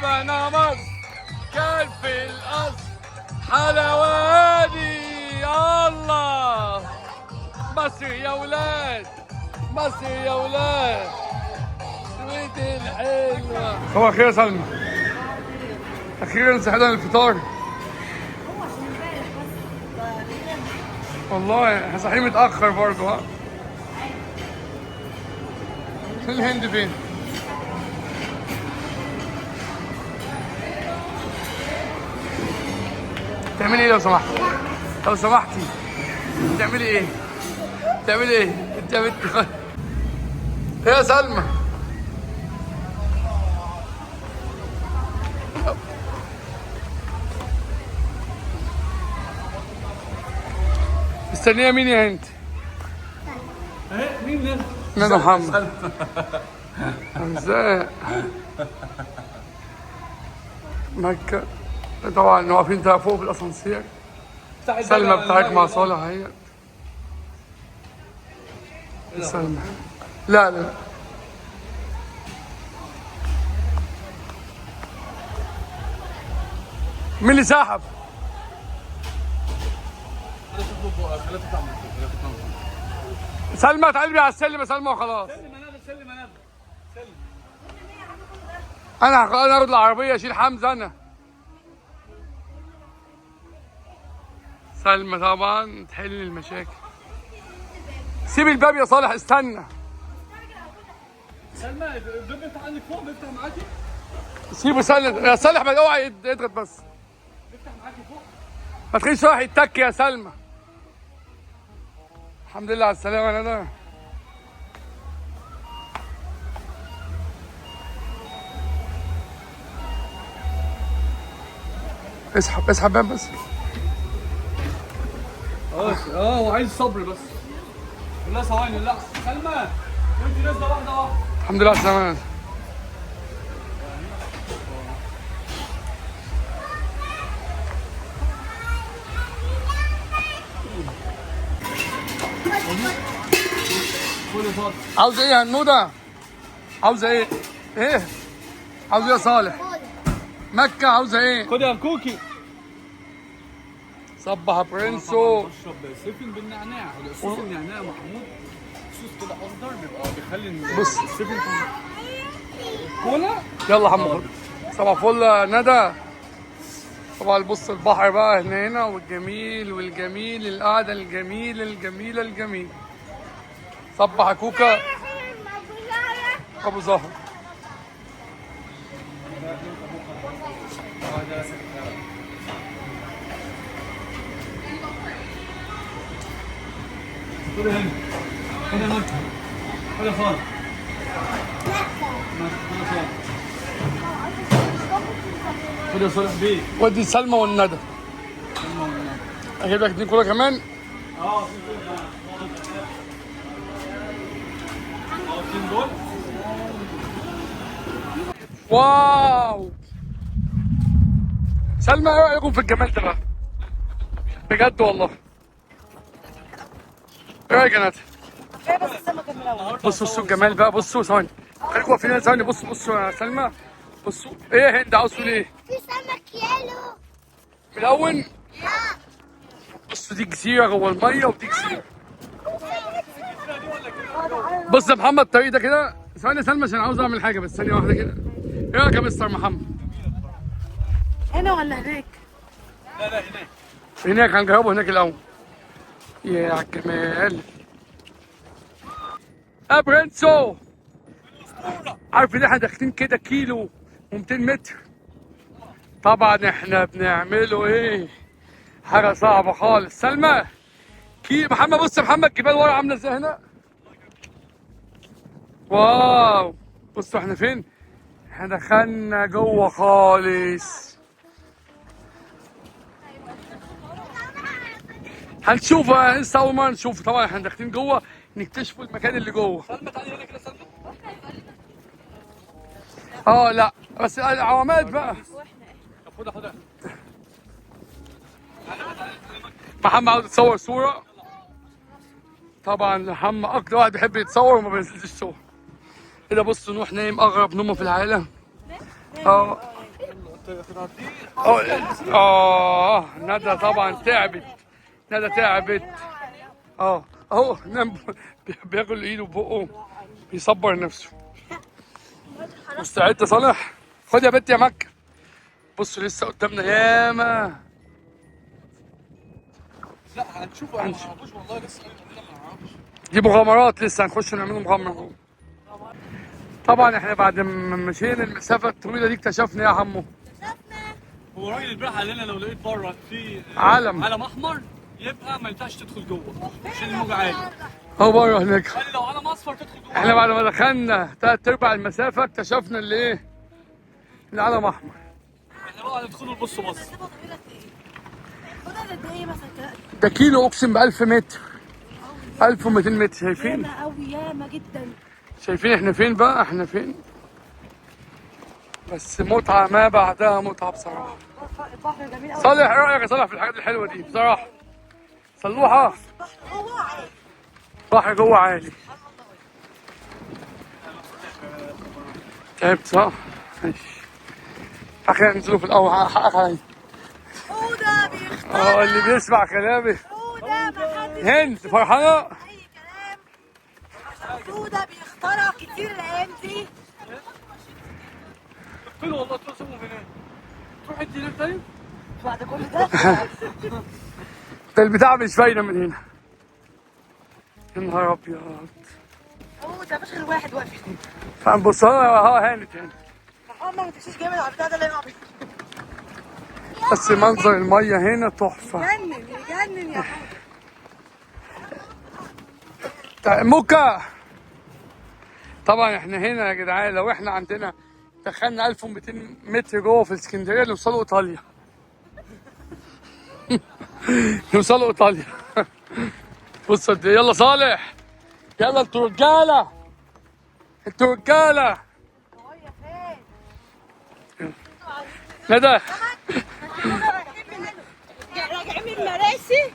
بنا مصر كان في القصر حلواني. الله مصر يا ولاد، مصر يا ولاد، سويت الحلوة. صباح الخير يا سلمى. أخيرا صحينا للفطار. والله احنا صاحيين متأخر برضه. ها الهند فين؟ بتعملي ايه لو سمحتي؟ لو سمحتي بتعملي ايه؟ بتعملي ايه؟ انت يا بنتي ايه يا سلمى؟ مستنية مين يا هند؟ مين ده؟ ندى محمد. ازاي؟ مكة طبعا واقفين فوق في الاسانسير. سلمى بتاعك مع صالح اهي. سلمى لا لا مين اللي سحب؟ سلمى تعالي على السلم يا سلمى وخلاص. سلم انا ارد العربيه اشيل حمزه انا. سلمى طبعا تحل المشاكل. سيب الباب يا صالح استنى. سلمى الباب بيفتح عندك فوق، بيفتح معاكي؟ سيبه سلم يا صالح، ما اوعى يضغط بس. بيفتح معاكي فوق؟ ما تخليش راح يتك يا سلمى. الحمد لله على السلامه يا ندى. اسحب اسحب باب بس. هو عايز صبر بس. لا ثواني، لا سلمى وانت نازله واحده واحده. الحمد لله على السلامه يا ندى. عاوز ايه يا هنودة؟ عاوزه ايه؟ ايه؟ عاوز ايه يا صالح؟ مكة عاوزه ايه؟ خد يا كوكي. صبح يا برنسو. بشرب سيفن بالنعناع، صوص النعناع محمود صوص كده اخضر بيبقى بيخلي بص. السيفن كولا. يلا يا حمو صباح الفل يا ندى. طبعا بص البحر بقى هنا والجميل والجميل، القعدة الجميلة الجميلة الجميلة. صبح يا كوكا ابو زهر. خد هنا، خد هنا، خد يا خالد. خد يا صالح بيه. ودي سلمى والندى. اجيب لك 2 كولا كمان. دول. واو سلمى ايه رايكم في الجمال ده بقى؟ بجد والله. ايه رايك يا ندى؟ بس السمك الملون. بصوا الجمال بقى. بصوا ثواني خليكم واقفين ثواني. بصوا يا سلمى. بصوا ايه يا هند عاوز تقول ايه؟ في سمك يالو ملون. بصوا دي جزيره جوه الميه ودي جزيره. بص يا محمد الطريق ده كده. ثواني يا سلمى عشان عاوز اعمل حاجه بس ثانيه واحده كده. ايه رايك يا مستر محمد؟ هنا ولا هناك؟ لا هناك. هناك هنجربه هناك الاول. يا على الجمال. يا برنسو عارف ان احنا داخلين كده كيلو و200 متر. طبعا احنا بنعمله ايه؟ حاجه صعبه خالص. سلمى محمد بص يا محمد الجبال ورا عامله ازاي هنا. واو بصوا احنا فين؟ احنا دخلنا جوه خالص. هنشوف لسه اول مره نشوف. طبعا احنا داخلين جوه نكتشفوا المكان اللي جوه. سلمى تعالي هنا كده سلمى. لا بس العوامات بقى. خدها. محمد عاوز يتصور صوره. طبعا محمد اكتر واحد بيحب يتصور وما بينزلش صور. كده بصوا نوح نايم اغرب نومه في العالم. ندى طبعا تعبت. ندى تعبت. اهو نام بياكل ايده وبقه بيصبر نفسه. مستعد يا صالح؟ خد يا بنت يا مكة. بصوا لسه قدامنا ياما. لا هنشوف ما نعرفوش والله لسه ما نعرفش. دي مغامرات لسه هنخش نعمل مغامرة. طبعا احنا بعد ما مشينا المسافة الطويلة دي اكتشفنا يا عمو. هو الراجل البارح قال لنا لو لقيت بره في علم احمر يبقى ما ينفعش تدخل جوه عشان الموج عالي. هو بره هناك. قال لي لو علم اصفر تدخل جوه. احنا بعد ما دخلنا 3/4 المسافة اكتشفنا اللي ايه؟ العلم احمر. احنا بقى هندخل بص. خدها قد ايه مثلا كده؟ ده كيلو اقسم ب 1000 متر. 1200 متر شايفين؟ ياما قوي ياما جدا. شايفين احنا فين بقى؟ احنا فين؟ بس متعة ما بعدها متعة بصراحة. البحر جميل قوي. صالح ايه رأيك يا صالح في الحاجات الحلوة دي بصراحة؟ صلوحة. هو عادي. بحر جوه عالي. تعبت صح؟ ماشي. اخيرا ننزلوا في الاول حقك عليا. حودة بيختار. اللي بيسمع كلامي. حودة محدش هند فرحانة؟ اي كلام. عشان حودة بيخترع كتير الايام دي. قلت له والله تروح من هنا. تروح انت هناك طيب؟ بعد كل ده. ده البتاع مش باينة من هنا. يا نهار ابيض. حودة مش غير واحد واقف. فنبص هانت هنا. محمد ما تمشيش جامد على البتاع ده اللي يقع بيه. بس منظر المية هنا تحفة. يجنن يجنن يا حودة. موكا. طبعا احنا هنا يا جدعان لو احنا عندنا دخلنا 1200 متر جوه في اسكندريه نوصلوا ايطاليا. نوصلوا ايطاليا. بص قد ايه. يلا صالح يلا انتوا رجاله. انتوا رجاله. ندى راجعين من مراسي.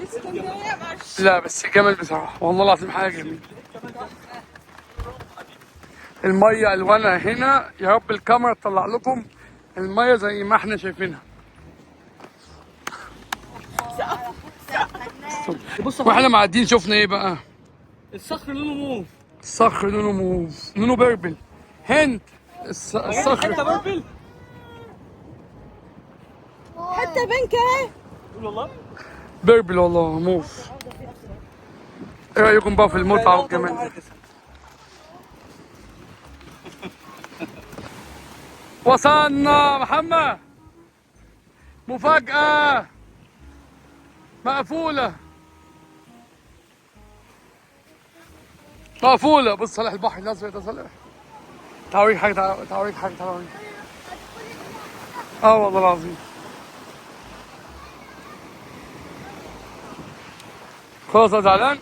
اسكندريه ماشي. لا بس جمل بصراحه والله العظيم حاجه جميله. الميه الوانها هنا يا رب الكاميرا تطلع لكم الميه زي ما احنا شايفينها. بص واحنا معديين شفنا ايه بقى؟ الصخر لونه موف. الصخر لونه موف. لونه بيربل. هند الصخر حتى بربل. حتى بنك اهي. قول والله. بيربل والله موف. ايه رايكم بقى في المتعه والجمال؟ وصلنا محمد. مفاجأة مقفولة. مقفولة. بص صالح البحر الأزرق ده صالح. تعال أوريك حاجة. تعال أوريك حاجة. تعال أوريك. والله العظيم. خلاص أنا زعلان.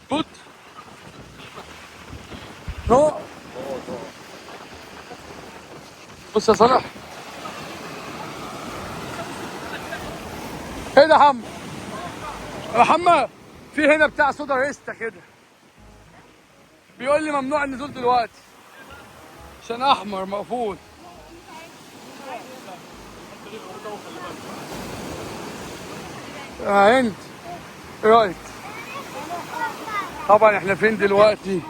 بوت نو. بص يا صالح. ايه ده يا حمو؟ يا محمد في هنا بتاع صودا ريستا كده بيقول لي ممنوع النزول دلوقتي عشان احمر مقفول. هند ايه رايك؟ طبعا احنا فين دلوقتي؟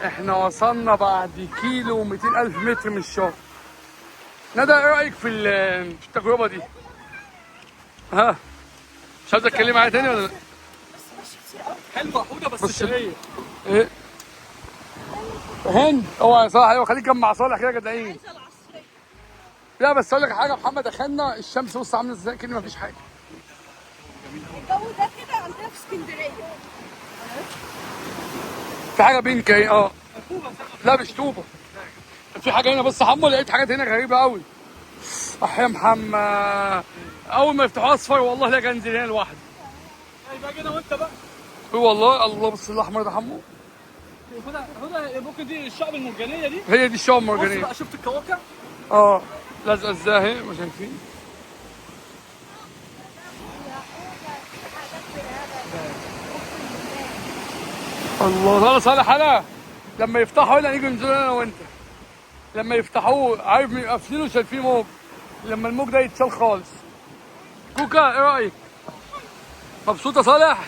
احنا وصلنا بعد كيلو 200 الف متر من الشاطئ. ندى ايه رايك في التجربه دي؟ ها مش عايز اتكلم معايا تاني ولا لا؟ حلوه حوده بس بص شقيه. ايه هند اوعى يا صالح. ايوه خليك جنب صالح كده يا جدعين. لا بس اقول لك حاجه يا محمد. دخلنا الشمس بص عامله ازاي كأن مفيش حاجه. الجو ده كده عندنا في اسكندريه. في حاجه بينك اهي. لا مش طوبه. في حاجه هنا. بص يا حمو لقيت حاجات هنا غريبه قوي. يا محمد اول ما يفتحوا اصفر والله لا انزل هنا لوحدي. يبقى كده وانت بقى. والله الله. بص الاحمر ده حمو. هدى ممكن دي الشعب المرجانيه دي. هي دي الشعب بص المرجانيه. بقى شفت الكواكب. لازقه ازاي اهي ما شايفين. الله. خلاص صالح انا لما يفتحوا هنا نيجي ننزل انا وانت. لما يفتحوه عارف قافلينه شايفين موج، لما الموج ده يتشال خالص. كوكا ايه رايك؟ مبسوط يا صالح؟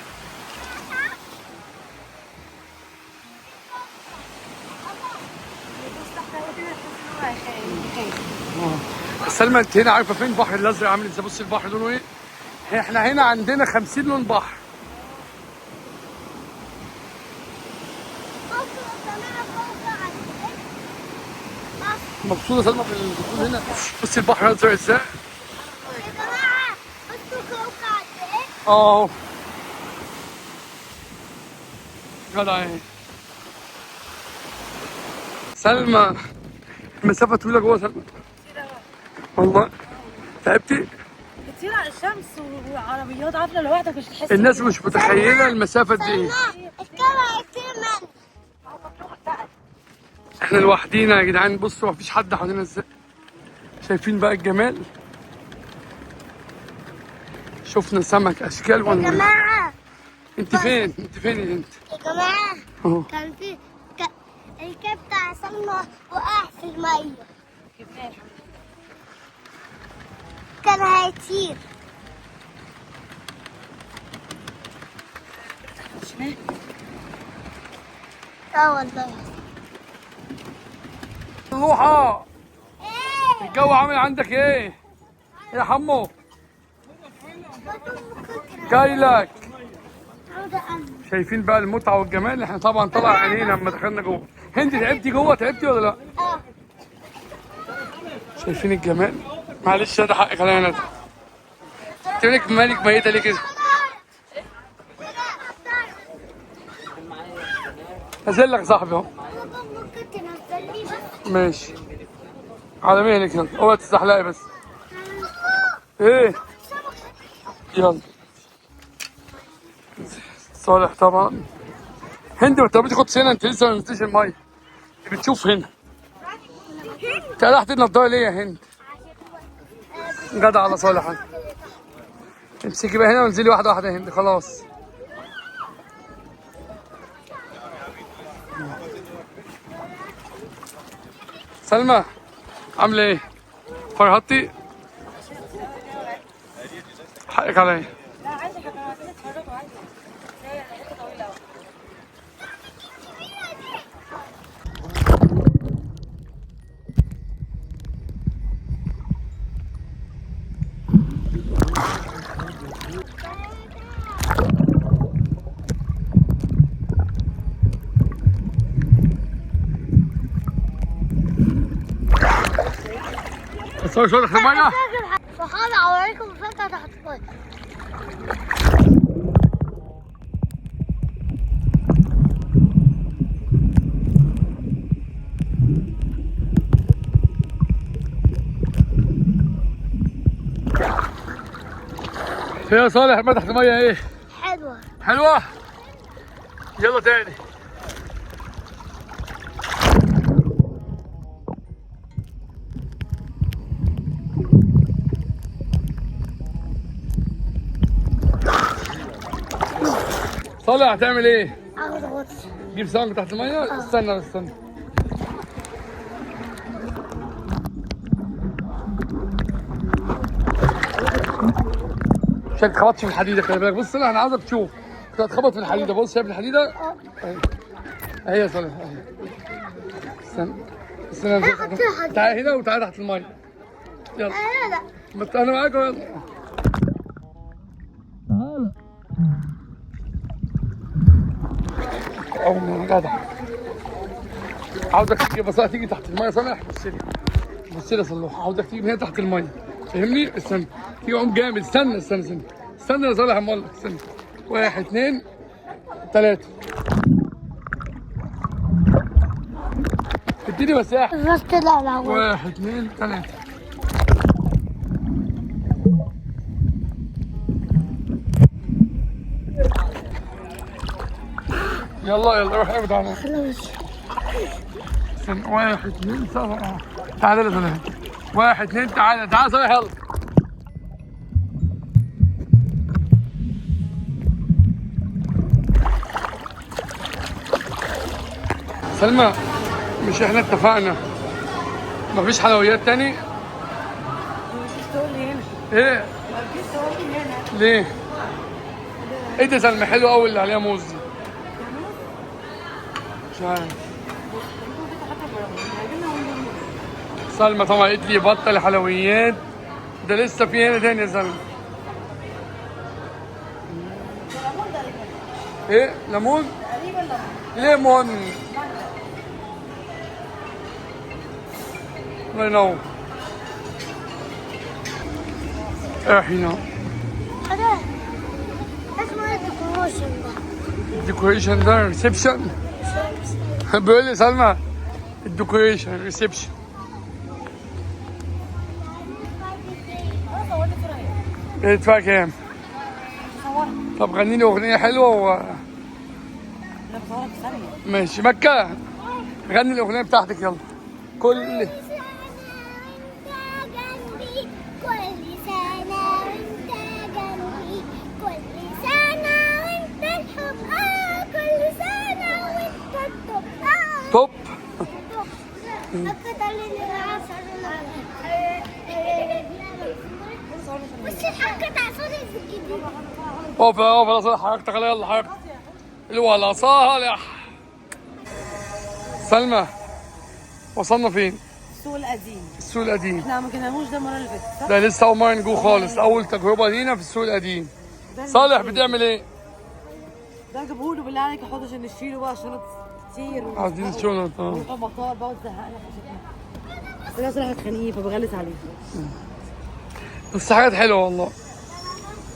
سلمى انت هنا عارفه فين البحر الازرق عامل ازاي؟ بص البحر لونه ايه؟ احنا هنا عندنا 50 لون بحر. مبسوطه سلمى بالدخول هنا؟ بص البحر ازرق ازاي؟ يا جماعة بصوا كوكا قد ايه؟ اه جدع ايه. سلمى المسافه طويله جوه سلمى والله. تعبتي؟ كتير على الشمس وعربيات عافية لوحدك مش تحس. الناس مش متخيله المسافه دي ايه. الكاميرا كتير من احنا لوحدينا يا جدعان. بصوا مفيش حد حوالينا ازاي. شايفين بقى الجمال؟ شفنا سمك اشكال يا ولا جماعة. انت فين؟ انت فين يا انت؟ يا جماعة اهو كان في الكاب بتاع سلمى وقع في المية. كان هيطير. اه والله. لوحة الجو عامل عندك ايه؟ يا حمو جاي لك. شايفين بقى المتعة والجمال؟ احنا طبعا طلع عينينا لما دخلنا جوه. هند تعبتي جوه؟ تعبتي ولا لا؟ شايفين الجمال؟ معلش ده حقك عليا انا. انت مالك ميتة ليه كده؟ نزل لك يا صاحبي اهو. ممكن تنزلني بس؟ ماشي على مهلك يلا، اوعى تستحلقي بس. ايه؟ يلا صالح طبعا. هند انت بتاخد هنا، انت لسه ما نزلتيش الميه. انت بتشوف هنا. انت قلعت النضاره ليه يا هند؟ جدع على صالح. امسكي بقى هنا وانزلي واحده واحده يا هند خلاص. سلمى عامله ايه؟ فرهطتي؟ حقك عليا. لا عايزة حاجة تتفرجوا عادي. هي حتة طويلة أوي. بس هو شو دخل الميه؟ صحابي هوريكم مفاجأة تحت المية. يا صالح ما تحت الميه ايه؟ حلوة. حلوه؟ يلا تاني. صالح هتعمل ايه؟ اخد غطس. جيب سمك تحت الميه؟ استنى بس استنى. عشان تخبطش في الحديده خلي بالك. بص انا عايزك تشوف. انت هتخبط في الحديده. بص شايف الحديده؟ اهي يا صالح اهي. استنى استنى. تعالى هنا وتعالى تحت الميه. يلا لا انا معاك يلا. تعالى. أو جدع. عاوزك تيجي بس تيجي تحت الميه صالح. بص لي بص لي يا صلاح. عاوزك تيجي من هنا تحت الميه فاهمني؟ استنى تيجي عوم جامد. استنى استنى يا صالح اما اقول لك. استنى 1 2 3. اديني مساحه. الراس طلع الأول. 1 2 3. يلا روح ابعد عنها. استنى 1 2 7. تعالى يا صالح. 1 2 تعالى صالح يلا. سلمى مش احنا اتفقنا مفيش حلويات تاني؟ مفيش تقولي هنا. ايه؟ مفيش تقولي هنا. ليه؟ ايه ده سلمى حلو قوي اللي عليها موز دي. مش عارف. سلمى طبعا قالت لي بطل حلويات. ده لسه في هنا تاني يا سلمى. ايه؟ ليمون؟ تقريبا ليمون. ليمون. الله ينور. احنا هذا اسمه الديكوريشن ده. الديكوريشن ده ريسبشن. بيقول لي سلمى الديكوريشن ريسبشن. ايه تدفع كام؟ طب غني لي اغنيه حلوه انا بصورك في ثانيه. ماشي مكه. غني الاغنيه بتاعتك يلا. كل توب. اقف اقف على حركتك يلا حركتك. الولا صالح. سلمى وصلنا فين؟ السوق القديم. السوق القديم. احنا ما جيناهوش ده المره اللي فاتت صح؟ ده لسه اول مره نجوه خالص، اول تجربه لينا في السوق القديم. صالح بتعمل ايه؟ ده جابهوله بالله عليك يحط عشان نشيله بقى شنط كتير. عايزين شنط. ونروح مطار بقى وتزهقنا في شكلنا. بس انا صراحه اتخانقين فبغلس عليه. بس حاجات حلوه والله.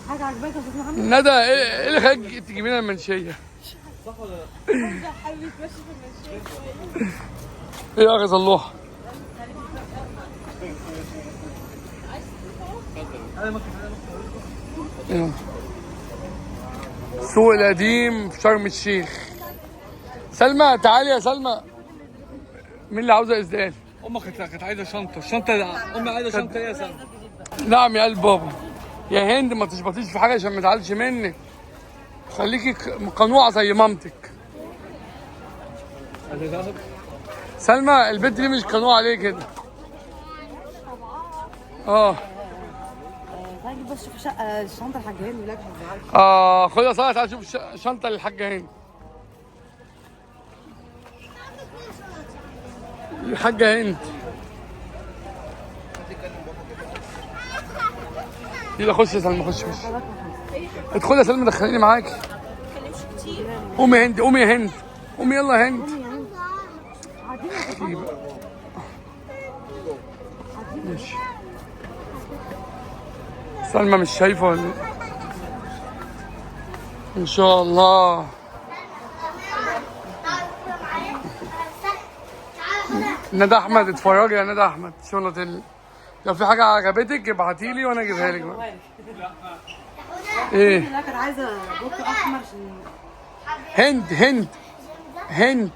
حاجه عجباك يا استاذ محمد؟ ندى ايه اللي خلاك تجيب لنا المنشيه؟ صح ولا لا؟ حبيبي تمشي في المنشيه. ايه يا اغز الله؟ يلا. السوق القديم في شرم الشيخ. سلمى تعالي يا سلمى. مين اللي عاوزه ازدال؟ امك كانت عايزه شنطه، امي عايزه شنطه ايه يا سلمى؟ نعم يا قلب بابا. يا هند ما تشبطيش في حاجه عشان ما تزعلش منك. خليكي قنوعه زي مامتك. سلمى البنت دي مش قنوعه ليه كده؟ تعالى نجيب بس شوف شقه الشنطه الحاجه هند ولاك هتزعلك. خد يا صالح تعالى شوف شنطه للحاجه هند. الحاجه هند. يلا خش يا سلمى خش. ادخلي يا سلمى دخليني معاكي. قومي يا هند قومي يا هند قومي يلا يا هند. ماشي. سلمى مش شايفه ولا ايه؟ ان شاء الله. ندى احمد اتفرجي يا ندى احمد شنط لو في حاجه عجبتك ابعتي لي وانا اجيبها لك بقى. ايه؟ لا كانت عايزه بوك احمر عشان هند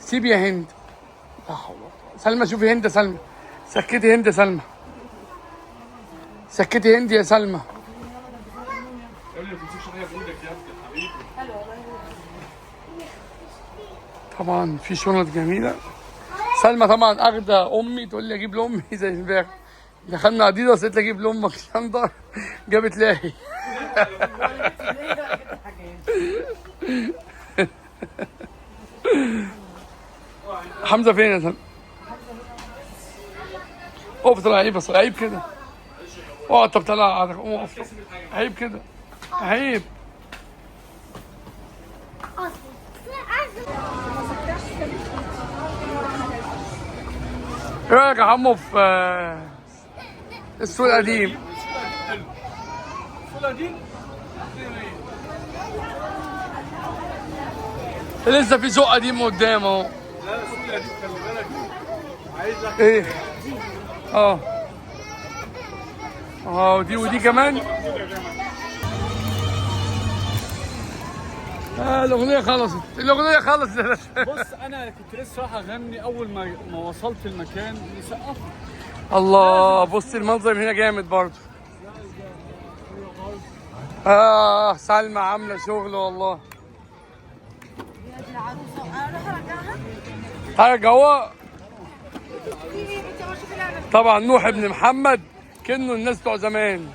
سيبي يا هند. لا حول ولا قوة. سلمى شوفي هند يا سلمى. سكتي هند يا سلمى. سكتي هند يا سلمى. طبعا في شنط جميله. سلمى طبعا اخده امي تقول لي اجيب لامي زي امبارح. دخلنا اديداس قلت لي اجيب لامك شنطه جابت لاهي. حمزه فين يا سلمى؟ اقف طلع عيب بس عيب كده. اقعد طب طلع اقف. عيب كده عيب. ايه رايك يا عمو في السوق القديم؟ السوق القديم؟ لسه في سوق قديم قدام اهو. لا السوق القديم خلي بالك عايزك ايه؟ ودي كمان. الاغنيه خلصت. بص انا كنت لسه رايح اغني اول ما وصلت المكان يسقف. الله بص المنظر هنا جامد برضه. سلمى عامله شغل والله. العروسه اروح ارجعها. تعالى جوه. في ايه انت ما شفتش طبعا نوح ابن محمد كأنه الناس بتوع زمان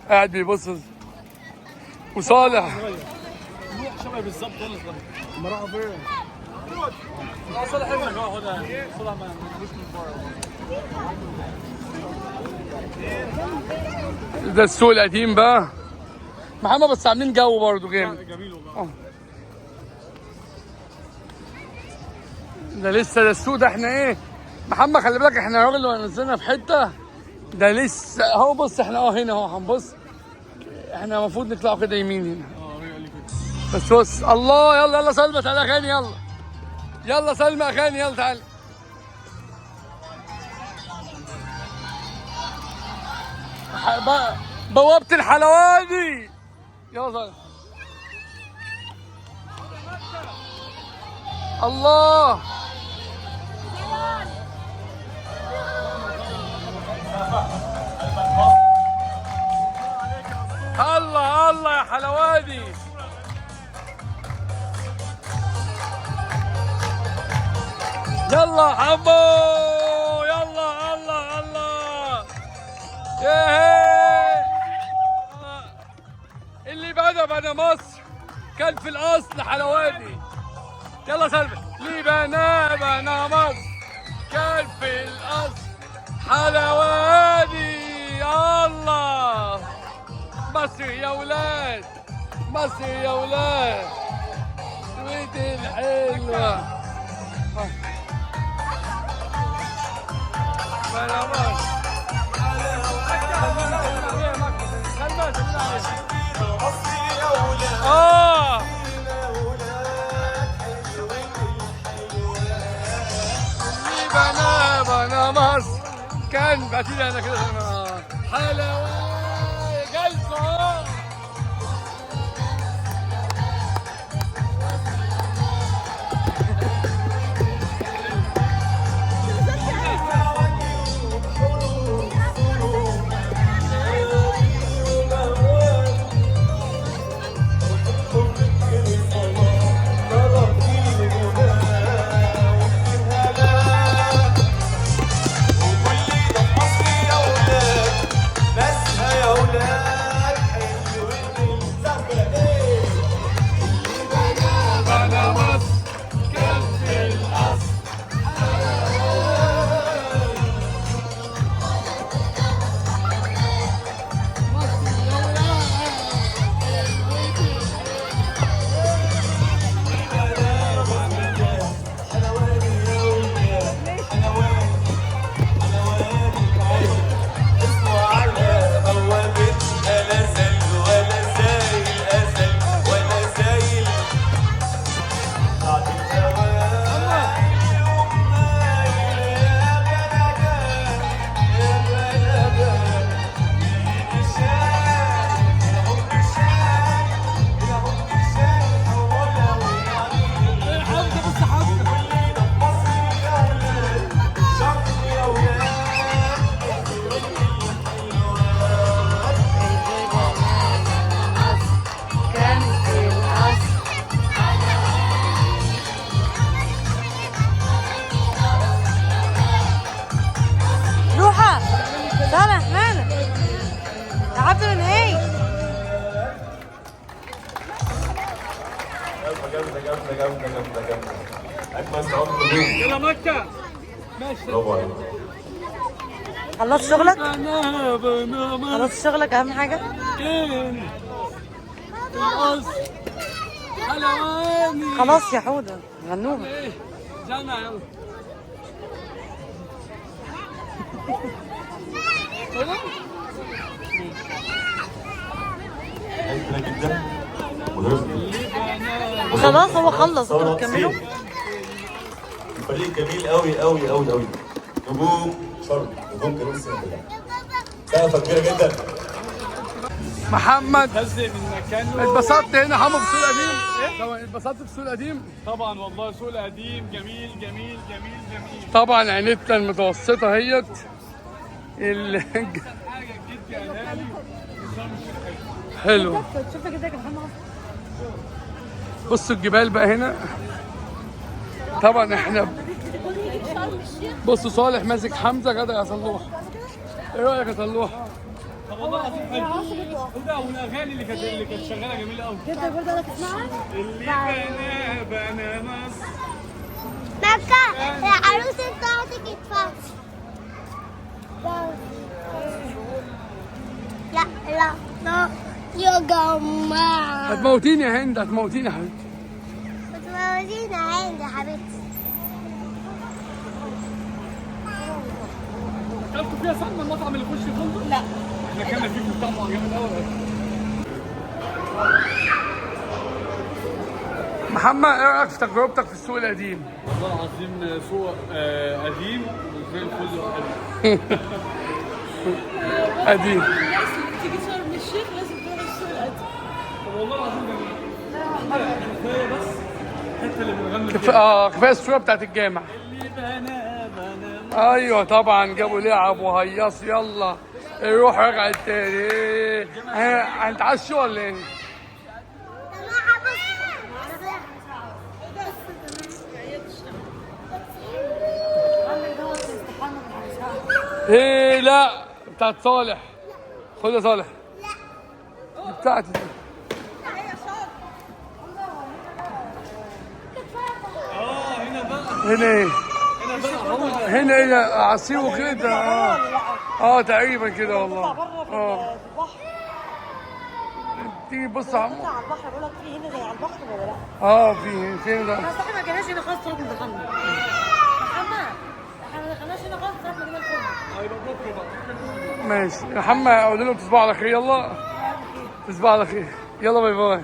قاعد بيبص. وصالح نوح شبه بالظبط ولا صغير؟ ما راحوا فين؟ لا صالح ابنك اهو خدها صالح ما مش من بره. ده السوق القديم بقى محمد، بس عاملين جو برضه جامد. جميل والله. ده لسه ده السوق ده احنا ايه محمد، خلي بالك احنا الراجل لو نزلنا في حته ده لسه اهو. بص احنا هنا اهو هنبص، احنا المفروض نطلعوا كده يمين هنا. بس بص الله. يلا يلا سلمى تعالى اغاني، يلا يلا سلمى اغاني، يلا تعالى. بوابة الحلواني، يلا سلمى. الله الله الله يا حلواني. يلا حمو، يلا الله الله. ياهي اللي بنى مصر كان في الاصل حلواني. يلا سلمى. اللي بنى مصر كان في الاصل حلواني. الله مصر يا ولاد، مصر يا ولاد، سويت الحلوة. بلا مصر اللي بنى مصر كان بعتيلي انا كده حلوة جلسة. يلا مكة. ماشي. برافو عليك. خلصت شغلك؟ خلصت شغلك أهم حاجة؟ خلاص يا حودة غنوها. جانا يلا. خلاص هو خلص، انتوا بتكملوا؟ الفريق جميل قوي قوي قوي قوي. نجوم شرم، نجوم جنوب سيناء. سقفة كبيرة جدا. محمد هزق من مكانه. اتبسطت هنا حمو في السوق القديم؟ ايه؟ اتبسطت في السوق القديم؟ طبعا والله سوق القديم جميل جميل جميل جميل. طبعا عينتنا المتوسطة اهيت. حلو. بصوا الجبال بقى هنا. طبعا احنا بصوا صالح ماسك حمزه كده يا صلوح. ايه رايك يا صلوح؟ طب والله العظيم حلو. وده والاغاني اللي كانت شغاله جميله قوي. انت برضه انا تسمعها؟ اللي بنا مصر. مكة العروسة بتاعتك اتفرج. لا لا لا يا جماعة. هتموتيني يا هند، هتموتيني يا حبيبتي. بتموتينا عندي يا حبيبتي. كلتوا فيها سمنه المطعم اللي في وش الفندق؟ لا. احنا كنا فيه في الطعم جامد قوي. محمد ايه رايك في تجربتك في السوق القديم؟ والله العظيم سوق قديم وزي الفل وحلو. قديم. تيجي شرم الشيخ لازم تروح السوق القديم. طب والله العظيم جميل. كفايه بس الحته اللي بنغني فيها. كفايه الصوره بتاعت الجامع. اللي بنا ايوه طبعا جابوا لعب وهيص يلا روح رجع تاني. هنتعشوا ولا ايه؟ ايه لا بتاعت صالح. خد يا صالح. دي بتاعتي دي. هنا بقى. هنا ايه؟ هنا بقى هو ده. هنا ايه عصير وكده. تقريبا كده والله. تيجي بص على على البحر بقول لك في هنا زي على البحر ولا لا؟ في فين ده؟ بس احنا ما جيناش هنا خالص طول ما دخلنا. احنا ما دخلناش هنا خالص لغايه ما جينا الفندق. هيبقى بكره بقى. ماشي يا محمد اقول لهم تصبحوا على خير. يلا تصبحوا على خير. يلا باي باي.